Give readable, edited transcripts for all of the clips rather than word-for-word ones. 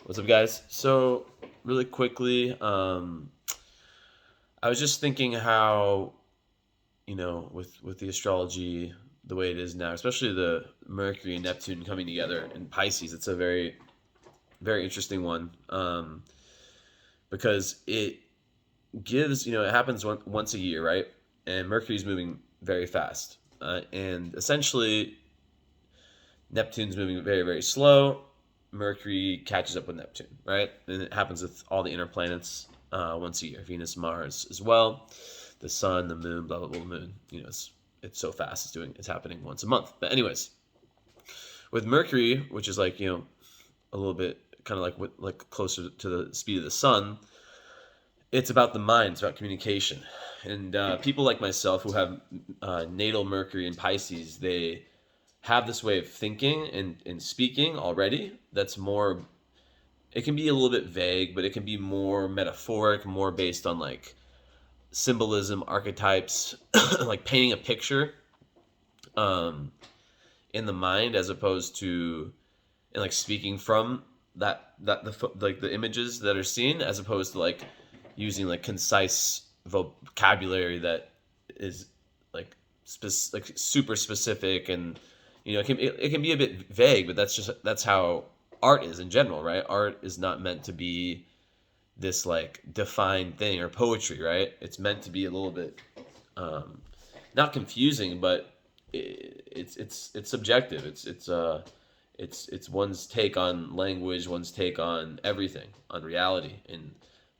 What's up, guys? So, really quickly, I was just thinking how, with the astrology the way it is now, especially the Mercury and Neptune coming together in Pisces, it's a very, very interesting one, because it gives, it happens once a year, right? And Mercury's moving very fast, and essentially Neptune's moving very, very slow. Mercury catches up with Neptune, right? And it happens with all the inner planets once a year. Venus, Mars as well. The sun, the moon, blah blah blah. The moon, it's so fast. It's happening once a month. But anyways, with Mercury, which is like a little bit kind of like closer to the speed of the sun, it's about the mind. It's about communication. And people like myself who have natal Mercury in Pisces, they have this way of thinking and speaking already that's more, it can be a little bit vague, but it can be more metaphoric, more based on like symbolism, archetypes, like painting a picture um in the mind, as opposed to, and like speaking from like the images that are seen, as opposed to like using like concise vocabulary that is like like super specific. And it can be a bit vague, but that's how art is in general, right? Art is not meant to be this like defined thing, or poetry, right? It's meant to be a little bit um not confusing, but it's subjective. It's one's take on language, one's take on everything, on reality, and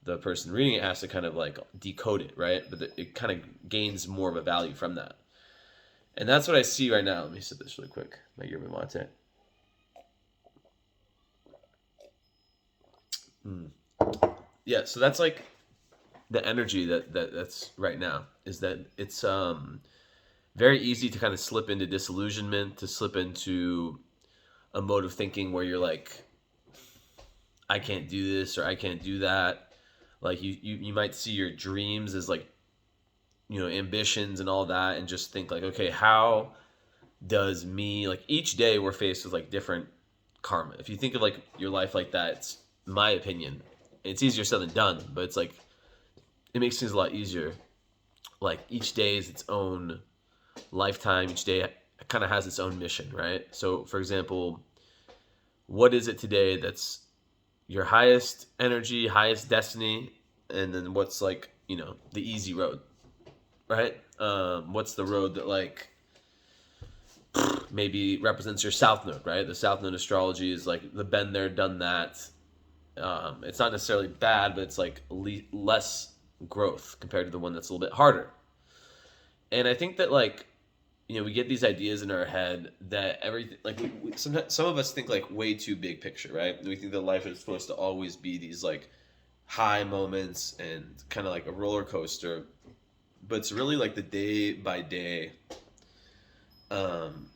the person reading it has to kind of like decode it, right? But it kind of gains more of a value from that. And that's what I see right now. Let me sip this really quick. My yerba mate. Mm. Yeah, so that's like the energy that's right now, is that it's very easy to kind of slip into disillusionment, to slip into a mode of thinking where you're like, I can't do this or I can't do that. Like you might see your dreams as like, ambitions and all that, and just think like, okay, how does me, like, each day we're faced with like different karma. If you think of like your life like that, it's my opinion, it's easier said than done, but it's like it makes things a lot easier. Like each day is its own lifetime. Each day kind of has its own mission, right? So for example, what is it today that's your highest energy, highest destiny? And then what's like, the easy road, right? What's the road that like maybe represents your south node, right? The south node astrology is like the been there, done that. It's not necessarily bad, but it's like less growth compared to the one that's a little bit harder. And I think that like, we get these ideas in our head that everything, like sometimes some of us think like way too big picture, right? We think that life is supposed to always be these like high moments and kind of like a roller coaster, but it's really like the day by day um,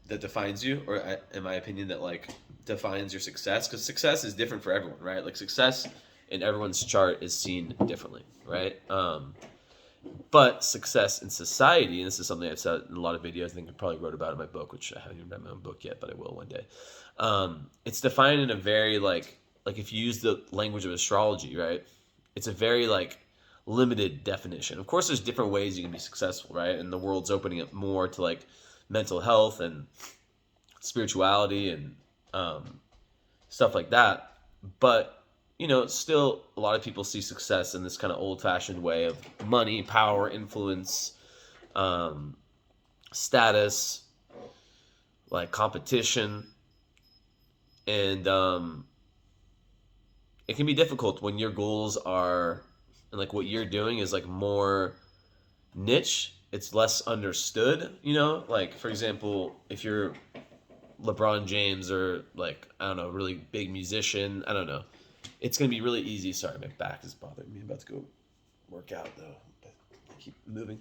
that defines you, or in my opinion, that like defines your success. Because success is different for everyone, right? Like success in everyone's chart is seen differently, right? But success in society, and this is something I've said in a lot of videos, I think I probably wrote about in my book, which I haven't even read my own book yet, but I will one day. It's defined in a very like if you use the language of astrology, right? It's a very like limited definition. Of course, there's different ways you can be successful, right? And the world's opening up more to like mental health and spirituality and stuff like that. But still a lot of people see success in this kind of old-fashioned way of money, power, influence, um, status, like competition, and it can be difficult when your goals are, and like what you're doing is like more niche. It's less understood. Like for example, if you're LeBron James, or like, I don't know, really big musician, I don't know, it's gonna be really easy. Sorry, my back is bothering me. I'm about to go work out though, but I keep moving.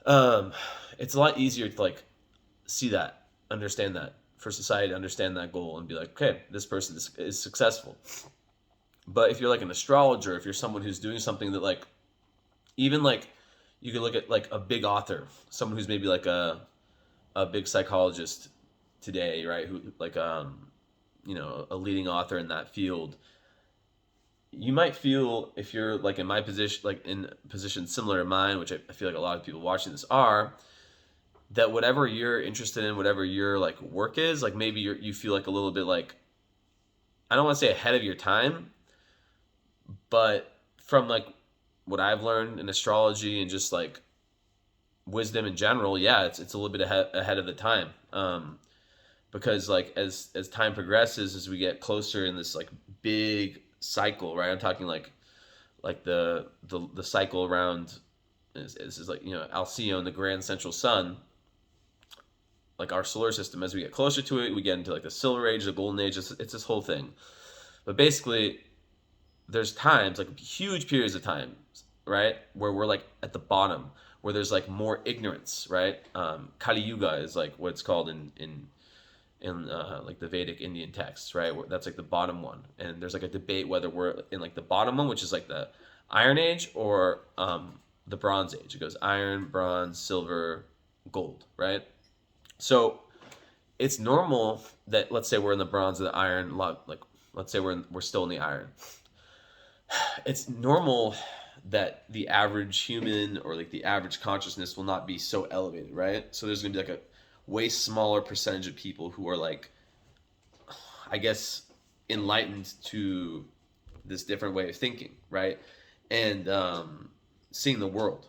Um, it's a lot easier to like see that, understand that, for society to understand that goal and be like, okay, this person is successful. But if you're like an astrologer, if you're someone who's doing something that like, even like, you can look at like a big author, someone who's maybe like a big psychologist today, right? Who like a leading author in that field, you might feel, if you're like in my position, like in a position similar to mine, which I feel like a lot of people watching this are, that whatever you're interested in, whatever your like work is, like maybe you feel like a little bit like, I don't want to say ahead of your time, but from like what I've learned in astrology and just like wisdom in general, yeah, it's a little bit ahead of the time. Because like as time progresses, as we get closer in this like big cycle, right? I'm talking like the cycle around is like Alcyone, the grand central sun, like our solar system. As we get closer to it, we get into like the Silver Age, the Golden Age. It's this whole thing. But basically, there's times, like huge periods of time, right, where we're like at the bottom, where there's like more ignorance, right? Kali Yuga is like what it's called in like the Vedic Indian texts, right? That's like the bottom one, and there's like a debate whether we're in like the bottom one, which is like the Iron Age, or the Bronze Age. It goes iron, bronze, silver, gold, right? So it's normal that, let's say we're in the bronze or the iron, like let's say we're still in the iron. It's normal that the average human or like the average consciousness will not be so elevated, right? So there's gonna be like a way smaller percentage of people who are like, I guess, enlightened to this different way of thinking, right? And seeing the world.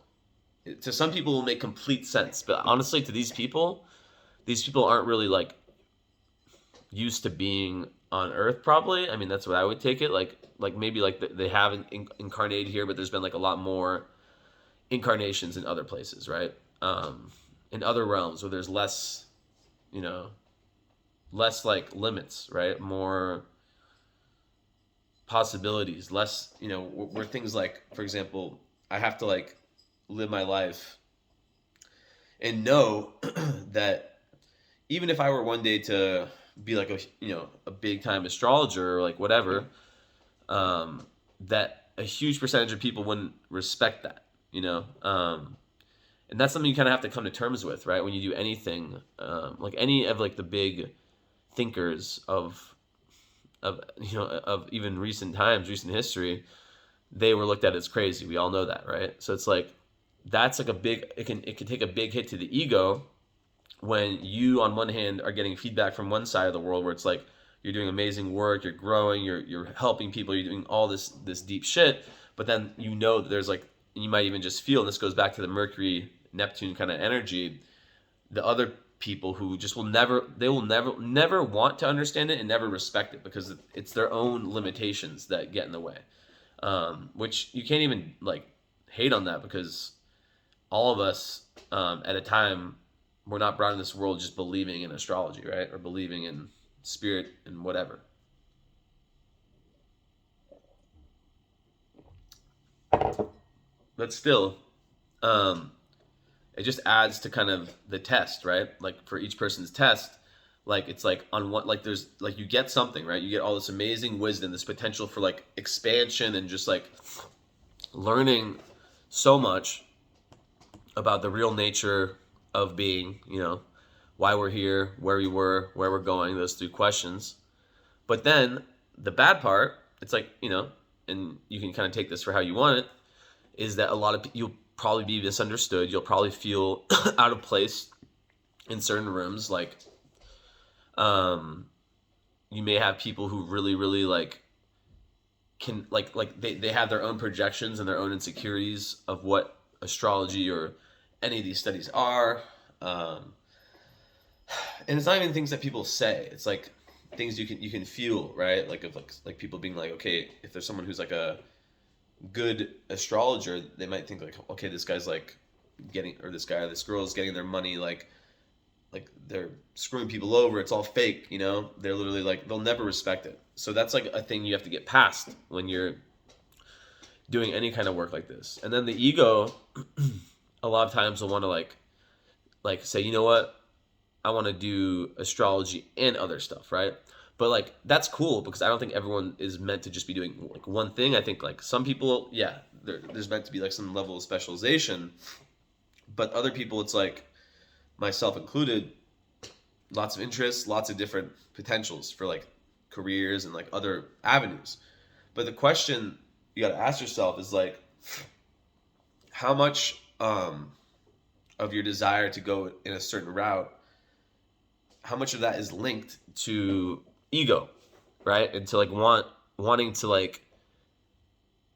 To some people, it will make complete sense, but honestly, to these people aren't really like used to being on Earth. Probably, I mean, that's what I would take it like maybe like they haven't incarnated here, but there's been like a lot more incarnations in other places, right? In other realms where there's less, less like limits, right? More possibilities, less, where things like, for example, I have to like live my life and know that even if I were one day to be like a big time astrologer or like whatever, that a huge percentage of people wouldn't respect that, and that's something you kind of have to come to terms with, right? When you do anything, like any of like the big thinkers of even recent times, recent history, they were looked at as crazy. We all know that, right? So it's like that's like it can take a big hit to the ego when you, on one hand, are getting feedback from one side of the world where it's like you're doing amazing work, you're growing, you're helping people, you're doing all this deep shit, but then that there's like, you might even just feel, and this goes back to the Mercury Neptune kind of energy, the other people who just will never want to understand it and never respect it because it's their own limitations that get in the way, which you can't even like hate on that, because all of us at a time, we're not brought in this world just believing in astrology, right? Or believing in spirit and whatever. But still, it just adds to kind of the test, right? Like for each person's test, like it's like on what, like there's like you get something, right? You get all this amazing wisdom, this potential for like expansion and just like learning so much about the real nature of being, why we're here, where we were, where we're going, those three questions. But then the bad part, it's like, and you can kind of take this for how you want it, is that a lot of you'll probably be misunderstood. You'll probably feel out of place in certain rooms. Like, you may have people who really, really like can like they have their own projections and their own insecurities of what astrology or any of these studies are. And it's not even things that people say. It's like things you can feel, right? Like of like people being like, okay, if there's someone who's like a good astrologer, they might think like, okay, this guy's like this girl is getting their money like they're screwing people over. It's all fake, They're literally like, they'll never respect it. So that's like a thing you have to get past when you're doing any kind of work like this. And then the ego, a lot of times will want to like say, you know what? I want to do astrology and other stuff, right? But like that's cool, because I don't think everyone is meant to just be doing like one thing. I think like some people, yeah, there's meant to be like some level of specialization, but other people, it's like myself included, lots of interests, lots of different potentials for like careers and like other avenues. But the question you got to ask yourself is like, how much of your desire to go in a certain route, how much of that is linked to ego, right? And to like wanting to like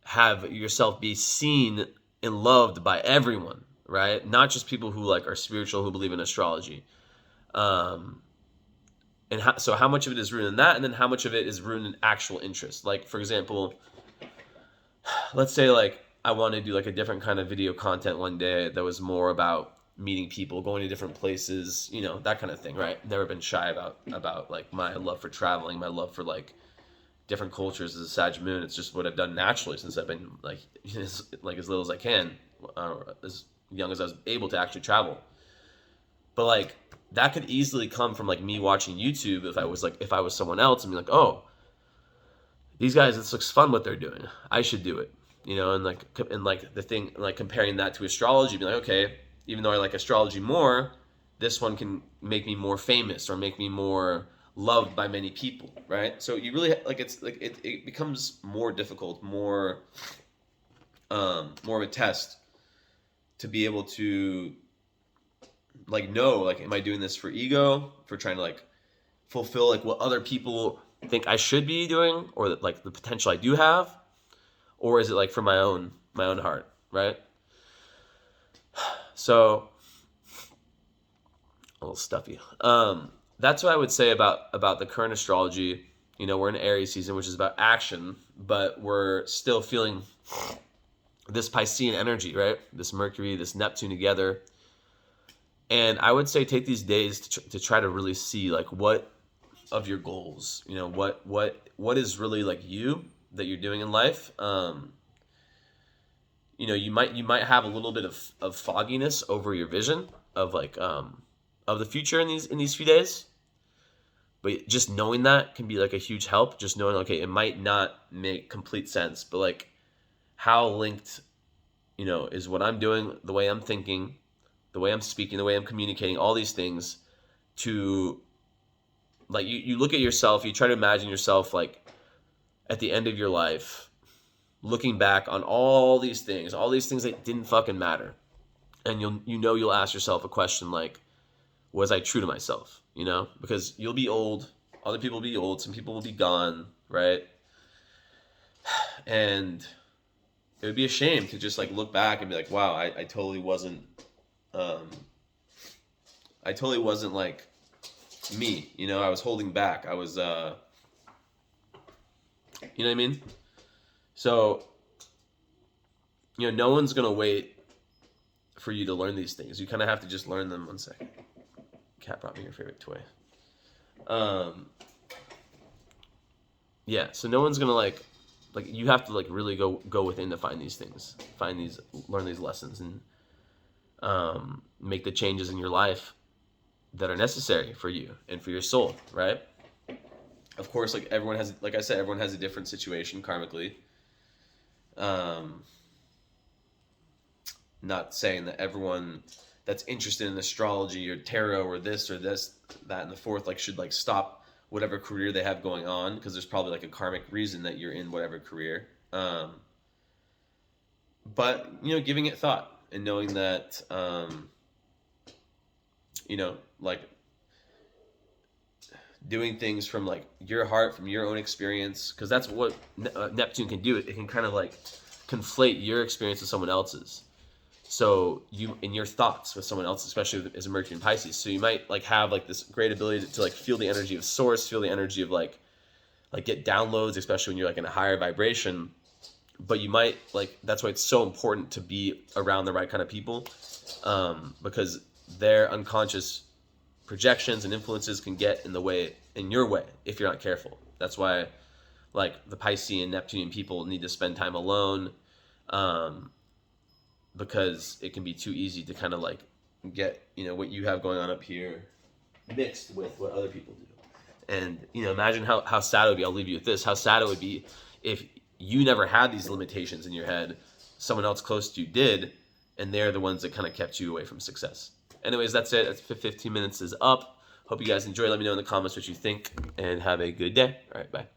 have yourself be seen and loved by everyone, right? Not just people who like are spiritual, who believe in astrology. So how much of it is rooted in that, and then how much of it is rooted in actual interest? Like, for example, let's say like I want to do like a different kind of video content one day that was more about meeting people, going to different places, you know, that kind of thing, right? Never been shy about like my love for traveling, my love for like different cultures as a Sag moon. It's just what I've done naturally since I've been like as little as I can, as young as I was able to actually travel. But like that could easily come from like me watching YouTube if I was someone else and be like, oh, these guys, this looks fun what they're doing, I should do it, you know. And like the thing, like comparing that to astrology, be like, okay, even though I like astrology more, this one can make me more famous or make me more loved by many people, right? So you really like, it's like it becomes more difficult, more of a test to be able to like know, like, am I doing this for ego, for trying to like fulfill like what other people think I should be doing, or that like the potential I do have, or is it like for my own heart, right? So a little stuffy. That's what I would say about the current astrology. You know, we're in Aries season, which is about action, but we're still feeling this Piscean energy, right? This Mercury, this Neptune together. And I would say take these days to try to really see like what of your goals, you know, what is really like you that you're doing in life. You know, you might have a little bit of fogginess over your vision of like of the future in these few days. But just knowing that can be like a huge help. Just knowing, okay, it might not make complete sense, but like how linked, you know, is what I'm doing, the way I'm thinking, the way I'm speaking, the way I'm communicating, all these things to like you look at yourself, you try to imagine yourself like at the end of your life, looking back on all these things that didn't fucking matter. And you'll ask yourself a question like, was I true to myself? You know, because you'll be old, other people will be old, some people will be gone, right? And it would be a shame to just like look back and be like, wow, I totally wasn't like me, you know. I was holding back, I was you know what I mean? So, you know, no one's gonna wait for you to learn these things. You kind of have to just learn them. One second. Cat brought me your favorite toy. Yeah, so no one's gonna like you have to like really go within to find these things, learn these lessons, and make the changes in your life that are necessary for you and for your soul, right? Of course, like everyone has, like I said, everyone has a different situation karmically. Not saying that everyone that's interested in astrology or tarot or this, that, and the fourth, like should like stop whatever career they have going on, because there's probably like a karmic reason that you're in whatever career. But you know, giving it thought and knowing that, you know, like doing things from like your heart, from your own experience, because that's what Neptune can do. It can kind of like conflate your experience with someone else's. So you, in your thoughts with someone else, especially as a Mercury and Pisces, so you might like have like this great ability to like feel the energy of source, feel the energy of like get downloads, especially when you're like in a higher vibration. But you might like, that's why it's so important to be around the right kind of people, because their unconscious projections and influences can get in your way if you're not careful. That's why like the Piscean, Neptunian people need to spend time alone. Because it can be too easy to kind of like get, you know, what you have going on up here mixed with what other people do. And, you know, imagine how sad it would be. I'll leave you with this. How sad it would be if you never had these limitations in your head, someone else close to you did, and they're the ones that kind of kept you away from success. Anyways, that's it. That's 15 minutes is up. Hope you guys enjoy. Let me know in the comments what you think, and have a good day. All right, bye.